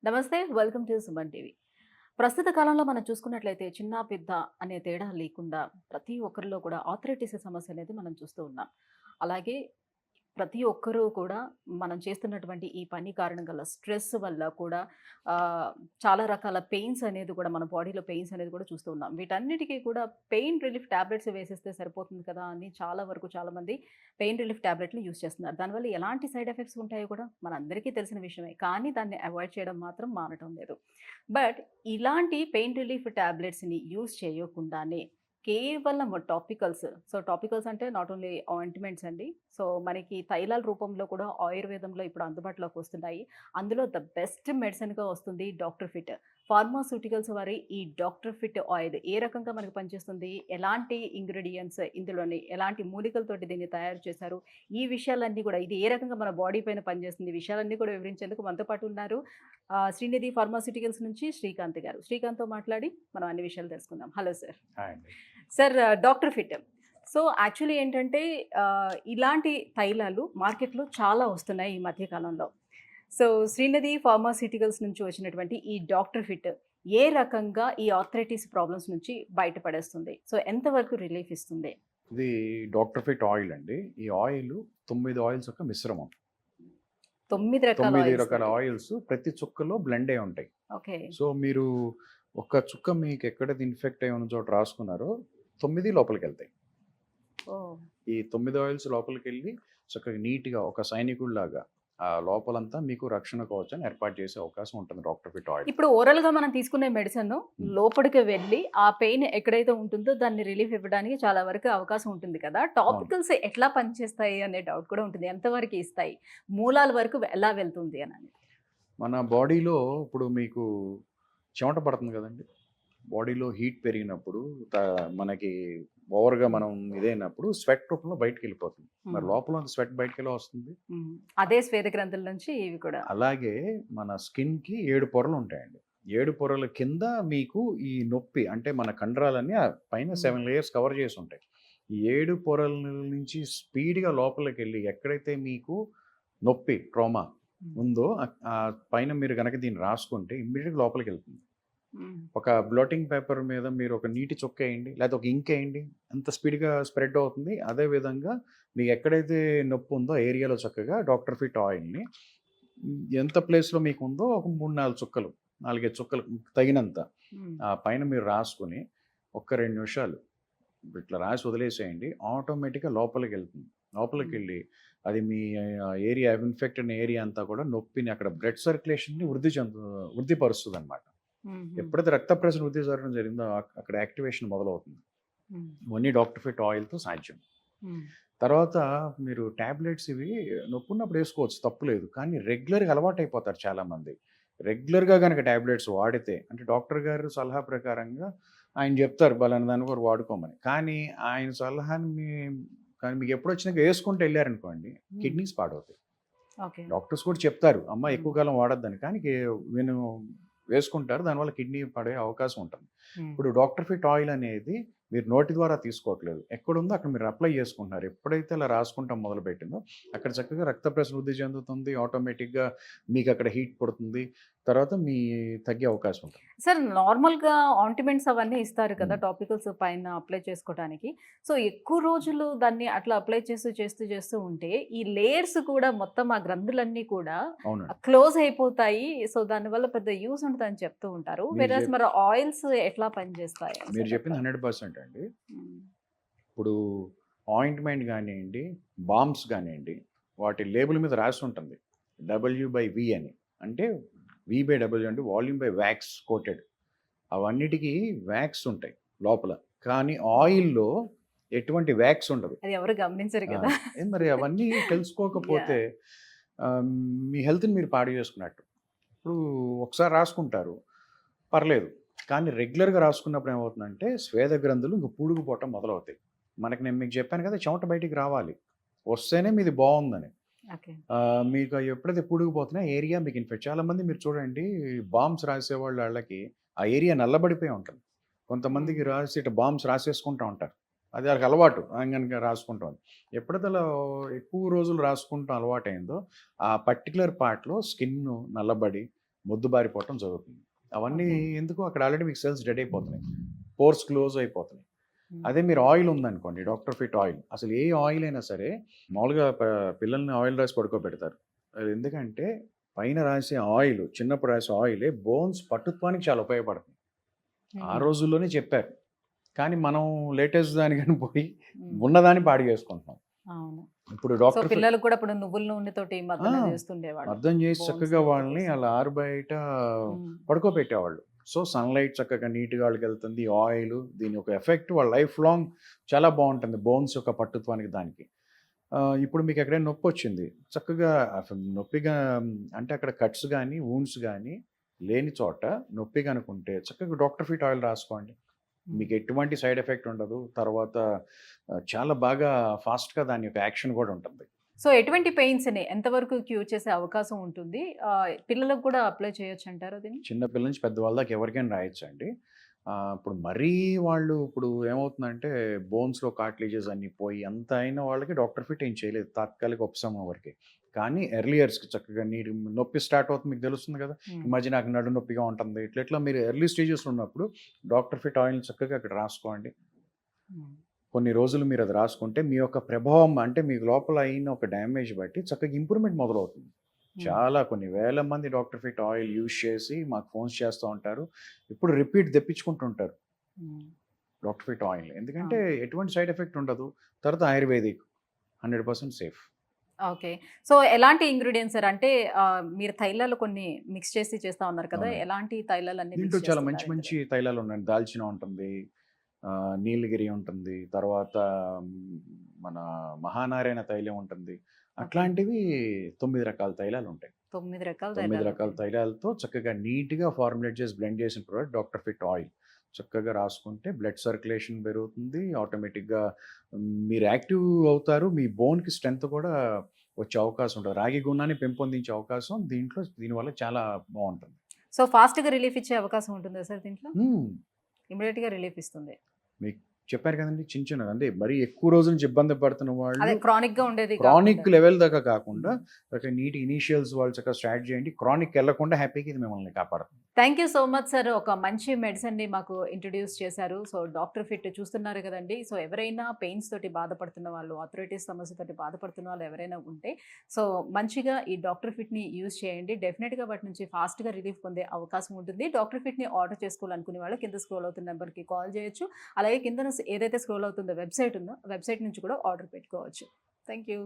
నమస్తే. Welcome to Suman TV. ప్రస్తుత కాలంలో మనం చూసుకున్నట్లయితే చిన్న, పెద్ద అనే తేడా లేకుండా ప్రతి ఒక్కరిలో కూడా ఆర్థరైటిస్ సమస్య అనేది మనం చూస్తూ ఉన్నాం. అలాగే ప్రతి ఒక్కరూ కూడా మనం చేస్తున్నటువంటి ఈ పని కారణం గల స్ట్రెస్ వల్ల కూడా చాలా రకాల పెయిన్స్ అనేది కూడా మన బాడీలో పెయిన్స్ అనేది కూడా చూస్తూ ఉన్నాం. వీటన్నిటికీ కూడా పెయిన్ రిలీఫ్ టాబ్లెట్స్ వేసేస్తే సరిపోతుంది కదా అని చాలా వరకు చాలామంది పెయిన్ రిలీఫ్ టాబ్లెట్‌లు యూజ్ చేస్తున్నారు. దానివల్ల ఎలాంటి సైడ్ ఎఫెక్ట్స్ ఉంటాయో కూడా మనందరికీ తెలిసిన విషయమే. కానీ దాన్ని అవాయిడ్ చేయడం మాత్రం మానటం లేదు. బట్ ఇలాంటి పెయిన్ రిలీఫ్ టాబ్లెట్స్‌ని యూజ్ చేయకుండానే కేవలం టాపికల్స్. సో, టాపికల్స్ అంటే నాట్ ఓన్లీ ఆయింట్‌మెంట్స్ అండి. సో, మనకి తైలాల రూపంలో కూడా ఆయుర్వేదంలో ఇప్పుడు అందుబాటులోకి వస్తున్నాయి. అందులో ద బెస్ట్ మెడిసిన్‌గా వస్తుంది డాక్టర్ ఫిట్. ఫార్మాస్యూటికల్స్ వారి ఈ డాక్టర్ ఫిట్ ఆయిల్ ఏ రకంగా మనకు పనిచేస్తుంది? ఎలాంటి ఇంగ్రీడియెంట్స్ ఇందులోని ఎలాంటి మూలికలతోటి దీన్ని తయారు చేశారు? ఈ విషయాలన్నీ కూడా ఇది ఏ రకంగా మన బాడీ పైన పనిచేస్తుంది? ఈ విషయాలన్నీ కూడా వివరించేందుకు మనతో పాటు ఉన్నారు. శ్రీనిధి ఫార్మాస్యూటికల్స్ నుంచి శ్రీకాంత్ గారు. శ్రీకాంత్‌తో మాట్లాడి మనం అన్ని విషయాలు తెలుసుకుందాం. Hello sir. హాయ్ అండి. Sir, doctor fit. So, actually ఏంటంటే ఇలాంటి తైలాలు మార్కెట్‌లో చాలా వస్తున్నాయి ఈ మధ్య కాలంలో. సో, శ్రీనిధి ఫార్మాస్యూటికల్స్ నుంచి వచ్చినటువంటి ఈ డాక్టర్ ఫిట్ ఏ రకంగా ఈ ఆర్థరైటిస్ ప్రాబ్లమ్స్ నుంచి బయటపడేస్తుంది? సో, ఎంత వరకు రిలీఫ్ ఇస్తుంది? ఇది డాక్టర్ ఫిట్ ఆయిల్ అండి. ఈ ఆయిల్ 9 ఆయిల్స్ యొక్క మిశ్రమం. 9 రకాల 9 ఆయిల్స్ రకాల తోటి. ఆయిల్స్ ప్రతి చుక్కలో బ్లెండ్ అయి ఉంటాయి. ఓకే. సో, మీరు ఒక చుక్క మీకు ఎక్కడైతే ఇన్ఫెక్ట్ అయి ఉన్న చోట రాసుకున్నారో 9 లోపలికెళ్తాయి. ఓహ్! ఈ 9 ఆయిల్స్ లోపలికెళ్ళి చక్కగా నీట్‌గా ఒక సైనికుడిలాగా ఆ లోపలంతా మీకు రక్షణ కవచాన్ని ఏర్పాటు చేసే అవకాశం ఉంటుంది డాక్టర్ ఫిట్ ఆయిల్. ఇప్పుడు ఓరల్‌గా మనం తీసుకునే మెడిసిన్ హ్మ్. లోపలికి వెళ్ళి ఆ పెయిన్ ఎక్కడైతే ఉంటుందో దాన్ని రిలీఫ్ ఇవ్వడానికి చాలా వరకు అవకాశం ఉంటుంది కదా! అవును. టాపికల్స్ ఎట్లా పనిచేస్తాయి అనే డౌట్ కూడా ఉంటుంది. ఎంతవరకు ఇస్తాయి? మూలాల వరకు ఎలా వెళ్తుంది అనని? మన బాడీలో ఇప్పుడు మీకు చెమట పడుతుంది కదండీ! బాడీలో హీట్ పెరిగినప్పుడు త మనకి ఓవర్‌గా మనం ఇదైనప్పుడు స్వెట్ రూపంలో బయటికెళ్ళిపోతుంది. మరి హ్మ్. లోపల ఉన్న స్వెట్ బయటికెలా వస్తుంది? హ్మ్. అదే శ్వేత గ్రంథుల నుంచి ఇవి కూడా. అలాగే మన స్కిన్‌కి 7 పొరలుంటాయండి. 7 పొరల కింద మీకు ఈ నొప్పి అంటే మన కండరాలన్నీ పైన హ్మ్. 7 లేయర్స్ కవర్ చేసుంటాయి. ఈ 7 పొరల నుంచి స్పీడ్‌గా లోపలికెళ్ళి ఎక్కడైతే మీకు నొప్పి, ట్రామా హ్మ్. ఉందో పైన మీరు గనక దీన్ని రాసుకుంటే ఇమ్మీడియేట్‌గా లోపలికెళ్తుంది. హ్మ్. ఒక బ్లాటింగ్ పేపర్ మీద మీరు ఒక నీటి చుక్క ఎయండి, లేకపోతే ఒక ఇంక్ ఎయండి. ఎంత స్పీడ్‌గా స్ప్రెడ్ అవుతుంది. అదే విధంగా మీకు ఎక్కడైతే నొప్పి ఉందో ఆ ఏరియాలో చక్కగా డాక్టర్ ఫిట్ ఆయిల్‌ని ఎంత ప్లేస్‌లో మీకు ఉందో ఒక 3, 4 చుక్కలు, 4, 5 చుక్కలు తగినంత హ్మ్. పైన మీరు రాసుకొని ఒక్క 2 నిమిషాలు ఇట్లా రాసి వదిలేసేయండి. ఆటోమేటిక్‌గా లోపలికెళ్తుంది. హ్మ్. లోపలికెళ్ళి అది మీ ఏరియా ఇన్ఫెక్టెడ్ ఏరియా అంతా కూడా నొప్పిని అక్కడ బ్లడ్ సర్క్యులేషన్‌ని వృద్ధిపరుస్తదనమాట. హుహు. ఎప్పుడైతే రక్త ప్రసరణ వృద్ధి జరగడం జరిగిందో అక్కడ యాక్టివేషన్ మొదలవుతుంది. హ్మ్. ఇవన్నీ డాక్టర్ ఫిట్ ఆయిల్‌తో సాధ్యం. హ్మ్. తర్వాత మీరు టాబ్లెట్స్ ఇవి నొప్పున్నప్పుడు ఏసుకోవచ్చు తప్పులేదు. కానీ రెగ్యులర్‌గా అలవాటైపోతారు చాలామంది. రెగ్యులర్‌గా గనక టాబ్లెట్స్ వాడితే అంటే డాక్టర్ గారు సలహా ప్రకారంగా ఆయన చెప్తారు పలానా దాన్ని కూడా వాడుకోమని. కానీ మీకు ఎప్పుడొచ్చినాక ఏసుకుంటూ ఎళ్లారనుకోండి హ్మ్. కిడ్నీస్ పాడవుతాయి. ఓకే. డాక్టర్స్ కూడా చెప్తారు. అమ్మ హ్మ్. ఎక్కువ కాలం వాడొద్దని. కానీ విను వేసుకుంటారు. దానివల్ల కిడ్నీ పడే అవకాశం ఉంటుంది. హ్మ్. ఇప్పుడు డాక్టర్ ఫిట్ ఆయిల్ అనేది మీరు నోటి ద్వారా తీసుకోవట్లేదు. ఎక్కడుందో అక్కడ మీరు అప్లై చేసుకుంటున్నారు. ఎప్పుడైతే అలా రాసుకుంటాం మొదలుపెట్టిందో అక్కడ చక్కగా రక్త ప్రసరణ వృద్ధి చెందుతుంది. ఆటోమేటిక్‌గా మీకక్కడ హీట్ పుడుతుంది. తర్వాత తగ్గే అవకాశం ఉంటుంది. సార్, నార్మల్‌గా ఆయింట్‌మెంట్స్ అవన్నీ ఇస్తారు కదా! హ్మ్. టాపికల్స్ పైన అప్లై చేసుకోవటానికి. సో, ఎక్కువ రోజులు దాన్ని అట్లా అప్లై చేస్తూ ఉంటే ఈ లేయర్స్ కూడా మొత్తం ఆ గ్రంథులన్నీ కూడా అవునండి. క్లోజ్ అయిపోతాయి. సో, దానివల్ల పెద్ద యూజ్ ఉండదని చెప్తూ ఉంటారు. మీరు వేరాస్ చెప్ మరి ఆయిల్స్ ఎట్లా పనిచేస్తాయి మీరు అసలు చెప్పింది అట్లా? 100% అండి. హ్మ్. ఇప్పుడు ఆయింట్‌మెంట్ గానియండి, బాల్మ్స్ గానియండి, వాటి లేబుల్ మీద రాసుంటుంది. డబ్ల్యూ/వి అని. అంటే వి/డబ్ల్యూ అంటే వాల్యూమ్ బై వాక్స్ కోటెడ్. అవన్నిటికి వాక్స్ ఉంటాయి లోపల. కానీ ఆయిల్‌లో ఎటువంటి వాక్స్ ఉండదు. అది ఎవరు గమనించరు ఆ! కదా! మరి అవన్నీ తెలుసుకోకపోతే యాహ్! ఆహ్, మీ హెల్త్‌ని మీరు పాడు చేసుకున్నట్టు. ఇప్పుడు ఒకసారి రాసుకుంటారు. పర్లేదు. కానీ రెగ్యులర్‌గా రాసుకున్నప్పుడు ఏమవుతుందంటే స్వేద గ్రంథులు ఇంక పూడుకుపోవటం మొదలవుతాయి. నేను మీకు చెప్పాను కదా! చెమట బయటికి రావాలి. వస్తేనే మీది బావుందని. ఓకే. మీకు అయి ఎప్పుడైతే పూడుకుపోతున్నాయో ఆ ఏరియా మీకు చాలామంది మీరు చూడండి బాంబ్స్ రాసేవాళ్ళు ఆళ్ళకి ఆ ఏరియా నల్లబడిపోయి ఉంటుంది. హ్మ్. కొంతమందికి రాసి ఇట్ట బాంబ్స్ రాసేసుకుంటా ఉంటారు. అది ఆళ్ళకి అలవాటు. గనుక రాసుకుంటాం. ఎప్పుడైతే అలా ఎక్కువ రోజులు రాసుకుంటాం అలవాటయిందో ఆ పర్టిక్యులర్ పార్ట్‌లో స్కిన్ను నల్లబడి మొద్దుబారిపోవటం జరుగుతుంది. అవన్నీ ఓకే. ఎందుకు, అక్కడ ఆల్రెడీ మీకు సెల్స్ డెడ్ అయిపోతున్నాయి. పోర్స్ క్లోజ్ అయిపోతున్నాయి. హ్మ్. అదే మీరు ఆయిల్ ఉందనుకోండి, డాక్టర్ ఫిట్ ఆయిల్. అసలు ఏ ఆయిల్ అయినా సరే మామూలుగా పిల్లల్ని ఆయిల్ రాసి పడుకోబెడతారు. అది ఎందుకంటే పైన రాసే ఆయిల్, చిన్నప్పుడు రాసే ఆయిలే బోన్స్ పట్టుత్వానికి చాలా ఉపయోగపడుతుంది. ఆ హ్మ్. రోజుల్లోనే చెప్పారు. కానీ మనం లేటెస్ట్ దానికని పోయి హ్మ్. ఉన్నదాన్ని పాడు చేసుకుంటున్నాం. అవును. ఇప్పుడు సో, డాక్టర్ ఫిట్ పిల్లలకు కూడా ఇప్పుడు నువ్వుల నూనెతోటి ఆ! మద్దన చేస్తుండేవాళ్ళు. అర్థం చేసి బోన్స్ చక్కగా హెల్త్ వాళ్ళని కోసం. అలా ఆరుబయట హ్మ్. పడుకోబెట్టేవాళ్ళు. సో, సన్‌లైట్ చక్కగా నీట్‌గా వాళ్ళకెళ్తుంది. ఆయిలు దీని యొక్క ఎఫెక్ట్ వాళ్ళ లైఫ్ లాంగ్ చాలా బావుంటుంది. బోన్స్ యొక్క పట్టుత్వానికి దానికి. ఇప్పుడు మీకు ఎక్కడైనా నొప్పొచ్చింది. చక్కగా అసలు నొప్పిగా అంటే అక్కడ కట్స్ గానీ, వూండ్స్ గానీ లేని చోట నొప్పి గనుకుంటే చక్కగా డాక్టర్ ఫిట్ ఆయిల్ రాసుకోండి. హ్మ్. మీకు ఎటువంటి సైడ్ ఎఫెక్ట్ ఉండదు. తర్వాత చాలా బాగా ఫాస్ట్‌గా దాని యొక్క యాక్షన్ గూడా ఉంటుంది. సో, ఎటువంటి పెయిన్స్‌ని ఎంతవరకు క్యూర్ చేసే అవకాశం ఉంటుంది? పిల్లలకు కూడా అప్లై చేయొచ్చంటారా దీన్ని? చిన్న పిల్లల నుంచి పెద్దవాళ్ళ దాకా ఎవరికైనా రాయొచ్చండి. ఇప్పుడు మరీ వాళ్ళు ఇప్పుడు ఏమవుతుందంటే బోన్స్‌లో కార్టిలేజెస్ అన్నీ పోయి అంత అయిన వాళ్ళకి డాక్టర్ ఫిట్ ఏం చేయలేదు. తాత్కాలిక ఉపశమనం వరకే. కానీ ఎర్లీ ఇయర్స్‌కి చక్కగా నొప్పి స్టార్ట్ అవుతుంది మీకు తెలుస్తుంది కదా! హ్మ్. ఈ మధ్య నాకు నడుము నొప్పిగా ఉంటుంది. ఇట్లా మీరు ఎర్లీ స్టేజెస్‌లో ఉన్నప్పుడు డాక్టర్ ఫిట్ ఆయిల్‌ని చక్కగా అక్కడ రాసుకోండి. హ్మ్. కొన్ని రోజులు మీరు అది రాసుకుంటే మీ యొక్క ప్రభావం అంటే మీకు లోపల అయిన ఒక డ్యామేజ్ బట్టి చక్కగా ఇంప్రూవ్‌మెంట్ మొదలవుతుంది. హ్మ్. చాలా కొన్ని వేల మంది డాక్టర్ ఫిట్ ఆయిల్ యూజ్ చేసి మాకు ఫోన్స్ చేస్తూ ఉంటారు. ఇప్పుడు రిపీట్ తెప్పించుకుంటుంటారు హ్మ్. Doctor fit oil. ఎందుకంటే అవును. ఎటువంటి సైడ్ ఎఫెక్ట్ ఉండదు. తర్వాత ఆయుర్వేదిక్ 100% సేఫ్. ఓకే. సో, ఎలాంటి ఇంగ్రీడియెంట్స్ సార్? అంటే మీరు తైలాలు కొన్ని మిక్స్ చేసి చేస్తా ఉన్నారు కదా! అవునండి. ఎలాంటి తైలాలన్నీ దీంట్లో మిక్స్ చాలా మంచి చేస్తున్నారు ఇందులో? మంచి తైలాలు ఉన్నాయండి. దాల్చిన ఉంటుంది. నీలగిరి ఉంటుంది. తర్వాత మన మహానారాయణ తైలం ఉంటుంది. ఓకే. అట్లాంటివి 9 రకాల తైలాలుంటాయి. 9 రకాల 9 రకాల తైలాలుంటాయి. తైలాలతో చక్కగా నీట్‌గా ఫార్ములేట్ చేసి బ్లెండ్ చేసిన ప్రోడక్ట్ డాక్టర్ ఫిట్ ఆయిల్. చక్కగా రాసుకుంటే బ్లడ్ సర్క్యులేషన్ పెరుగుతుంది. ఆటోమేటిక్‌గా మీరు యాక్టివ్ అవుతారు. మీ బోన్‌కి స్ట్రెంత్ కూడా వచ్చే అవకాశం ఉంటది. రాగి గుణాన్ని పెంపొందించే అవకాశం దీనివల్ల చాలా బావుంటుంది. సో, ఫాస్ట్‌గా రిలీఫ్ ఇచ్చే అవకాశం ఉంటుందా సార్ దీంట్లో? హ్మ్. ఇమ్మీడియేట్‌గా రిలీఫ్ ఇస్తుంది. మీకు చెప్పారు కదండీ! చిన్నవి అంటే మరీ ఎక్కువ రోజుల నుంచి ఇబ్బంది పడుతున్న అదే వాళ్ళు క్రానిక్‌గా ఉండేది కాకుండా. క్రానిక్ లెవెల్ దాకా కాకుండా హ్మ్. చక్కగా నీట్ ఇనీషియల్స్ వాళ్ళు చక్కగా స్టార్ట్ చేయండి. క్రానిక్‌కెళ్ళకుండా హ్యాపీగా ఇది మిమ్మల్ని కాపాడుతుంది. Thank you so much sir. ఒక మంచి మెడిసిన్‌ని మాకు ఇంట్రొడ్యూస్ చేశారు. సో, డాక్టర్ ఫిట్ చూస్తున్నారు కదండీ! సో, ఎవరైనా పెయిన్స్ తోటి బాధపడుతున్న వాళ్ళు, ఆర్థరైటిస్ సమస్యతోటి బాధపడుతున్న వాళ్ళు ఎవరైనా ఉంటే, సో, మంచిగా ఈ డాక్టర్ ఫిట్‌ని యూజ్ చేయండి. డెఫినిట్‌గా వాటి నుంచి ఫాస్ట్‌గా రిలీఫ్ పొందే అవకాశం ఉంటుంది. డాక్టర్ ఫిట్‌ని ఆర్డర్ చేసుకోవాలనుకునే వాళ్ళు కింద స్క్రోల్ అవుతున్న నెంబర్‌కి కాల్ చేయొచ్చు. అలాగే కిందన ఏదైతే స్క్రోల్ అవుతుందో వెబ్‌సైట్ ఉందో, వెబ్‌సైట్ నుంచి కూడా ఆర్డర్ పెట్టుకోవచ్చు. Thank you.